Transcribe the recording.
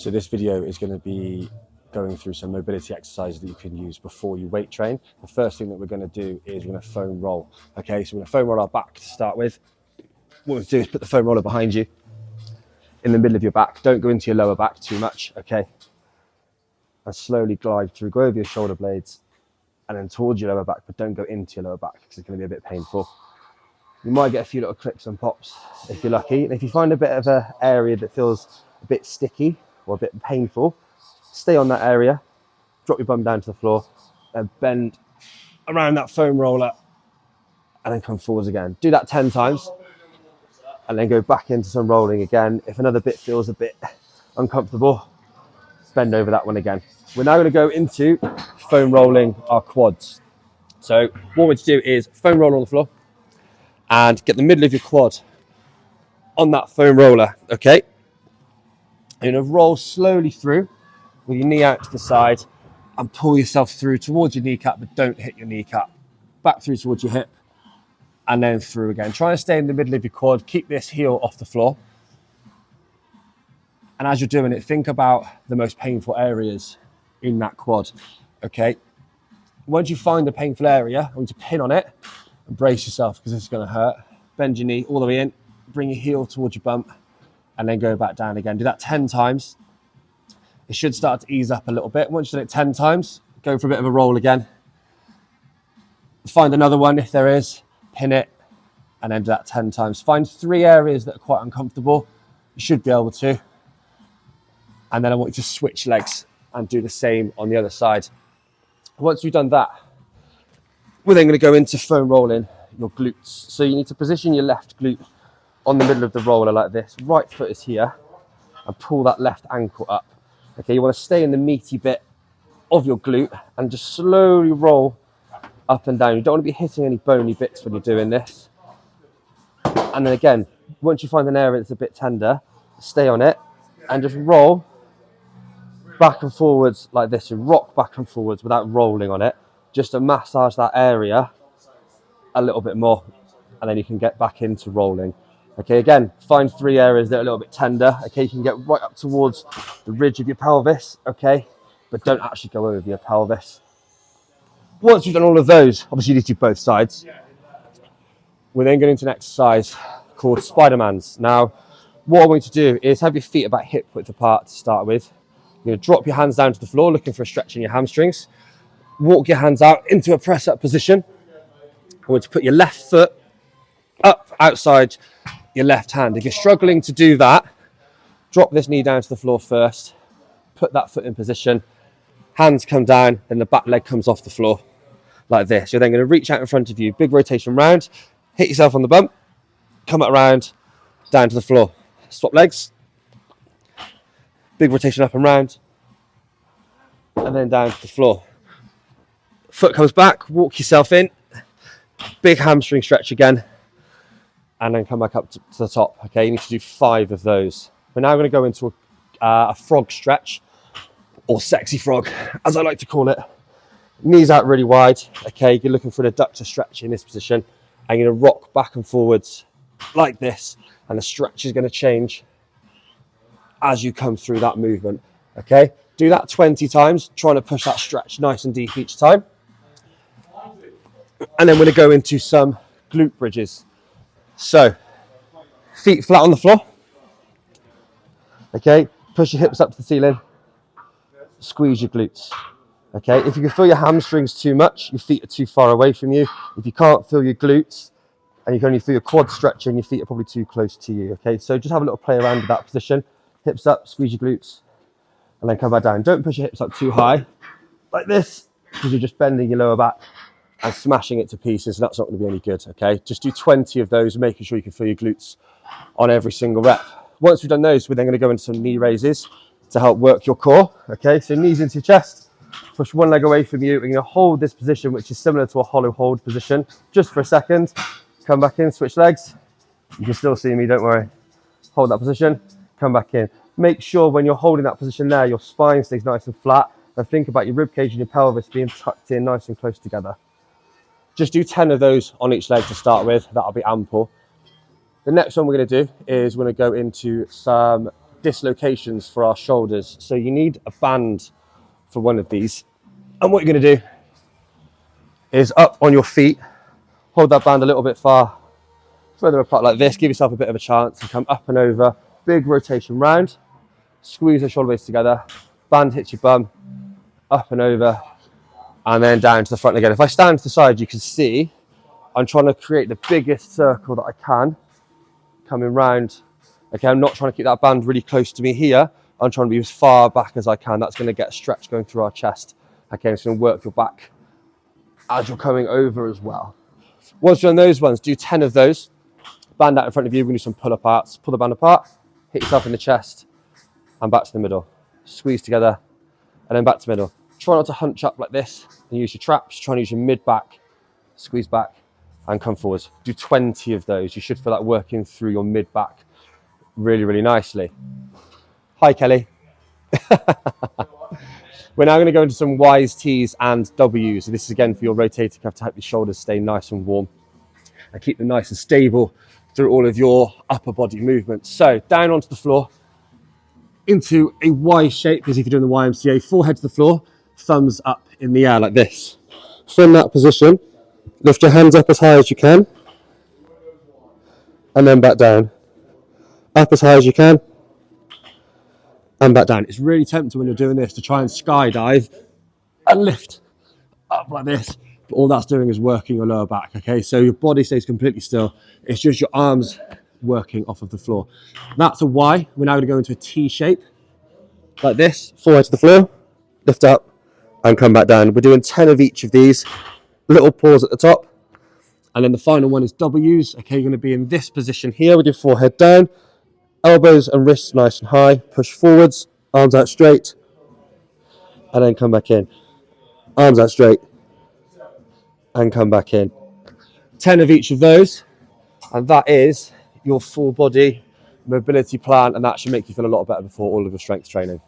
So this video is going to be going through some mobility exercises that you can use before you weight train. The first thing that we're going to do is we're going to foam roll. Okay, so we're going to foam roll our back to start with. What we're going to do is put the foam roller behind you in the middle of your back. Don't go into your lower back too much, okay? And slowly glide through, go over your shoulder blades and then towards your lower back, but don't go into your lower back because it's going to be a bit painful. You might get a few little clicks and pops if you're lucky. And if you find a bit of an area that feels a bit sticky or a bit painful, stay on that area, drop your bum down to the floor, then bend around that foam roller and then come forwards again. Do that 10 times and then go back into some rolling again. If another bit feels a bit uncomfortable, bend over that one again. We're now going to go into foam rolling our quads. So what we're going to do is foam roll on the floor and get the middle of your quad on that foam roller, okay? You're going to roll slowly through with your knee out to the side and pull yourself through towards your kneecap, but don't hit your kneecap. Back through towards your hip and then through again. Try and stay in the middle of your quad. Keep this heel off the floor. And as you're doing it, think about the most painful areas in that quad, okay? Once you find the painful area, I want you to pin on it and brace yourself because this is going to hurt. Bend your knee all the way in, bring your heel towards your bump, and then go back down again. Do that 10 times. It should start to ease up a little bit. Once you've done it 10 times, go for a bit of a roll again. Find another one if there is, pin it, and then do that 10 times. Find 3 areas that are quite uncomfortable. You should be able to. And then I want you to switch legs and do the same on the other side. Once you've done that, we're then going to go into foam rolling your glutes. So you need to position your left glute on the middle of the roller like this. Right foot is here and pull that left ankle up. Okay, you want to stay in the meaty bit of your glute and just slowly roll up and down. You don't want to be hitting any bony bits when you're doing this. And then again, once you find an area that's a bit tender, stay on it and just roll back and forwards like this. You rock back and forwards without rolling on it, just to massage that area a little bit more, and then you can get back into rolling. Okay, again, find 3 areas that are a little bit tender. Okay, you can get right up towards the ridge of your pelvis, okay, but don't actually go over your pelvis. Once you've done all of those, obviously you need to do both sides. We're then going into an exercise called Spider-Mans. Now, what I want you to do is have your feet about hip width apart to start with. You're going to drop your hands down to the floor, looking for a stretch in your hamstrings. Walk your hands out into a press-up position. I want you to put your left foot up outside your left hand. If you're struggling to do that, drop this knee down to the floor first. Put that foot in position. Hands come down, then the back leg comes off the floor like this. You're then going to reach out in front of you, big rotation round, hit yourself on the bump, come around, down to the floor. Swap legs. Big rotation up and round, and then down to the floor. Foot comes back, walk yourself in, big hamstring stretch again, and then come back up to the top. Okay, you need to do 5 of those. We're now going to go into a frog stretch, or sexy frog, as I like to call it. Knees out really wide. Okay, you're looking for an adductor stretch in this position, and you're going to rock back and forwards like this, and the stretch is going to change as you come through that movement. Okay, do that 20 times, trying to push that stretch nice and deep each time. And then we're going to go into some glute bridges. So, feet flat on the floor. Okay, push your hips up to the ceiling. Squeeze your glutes. Okay, if you can feel your hamstrings too much, your feet are too far away from you. If you can't feel your glutes and you can only feel your quad stretching, your feet are probably too close to you. Okay, so just have a little play around with that position. Hips up, squeeze your glutes, and then come back down. Don't push your hips up too high, like this, because you're just bending your lower back and smashing it to pieces, and that's not going to be any good, okay? Just do 20 of those, making sure you can feel your glutes on every single rep. Once we've done those, we're then going to go into some knee raises to help work your core, okay? So knees into your chest, push one leg away from you. We're going to hold this position, which is similar to a hollow hold position, just for a second. Come back in, switch legs. You can still see me, don't worry. Hold that position. Come back in. Make sure when you're holding that position there, your spine stays nice and flat, and think about your rib cage and your pelvis being tucked in nice and close together. Just do 10 of those on each leg to start with. That'll be ample. The next one we're going to do is we're going to go into some dislocations for our shoulders. So you need a band for one of these. And what you're going to do is up on your feet, hold that band a little bit further apart like this, give yourself a bit of a chance and come up and over, big rotation round, squeeze the shoulder blades together, band hits your bum, up and over, and then down to the front again. If I stand to the side, you can see I'm trying to create the biggest circle that I can, coming round. Okay, I'm not trying to keep that band really close to me here. I'm trying to be as far back as I can. That's going to get a stretch going through our chest. Okay, it's going to work your back as you're coming over as well. Once you're on those ones, do 10 of those. Band out in front of you. We're going to do some pull-up arts. Pull the band apart, hit yourself in the chest, and back to the middle. Squeeze together, and then back to the middle. Try not to hunch up like this and use your traps. Try and use your mid-back, squeeze back, and come forwards. Do 20 of those. You should feel that working through your mid-back really, really nicely. Hi, Kelly. We're now going to go into some Y's, T's, and W's. So this is again for your rotator cuff to help your shoulders stay nice and warm and keep them nice and stable through all of your upper body movements. So down onto the floor into a Y shape, as if you're doing the YMCA, forehead to the floor, thumbs up in the air like this. From that position, lift your hands up as high as you can, and then back down. Up as high as you can, and back down. It's really tempting when you're doing this to try and skydive and lift up like this, but all that's doing is working your lower back, okay? So your body stays completely still. It's just your arms working off of the floor. That's a Y. We're now going to go into a T shape, like this, forehead to the floor, lift up, and come back down. We're doing 10 of each of these. Little pause at the top. And then the final one is W's. Okay, you're going to be in this position here with your forehead down, elbows and wrists nice and high, push forwards, arms out straight, and then come back in. Arms out straight, and come back in. 10 of each of those, and that is your full body mobility plan, and that should make you feel a lot better before all of your strength training.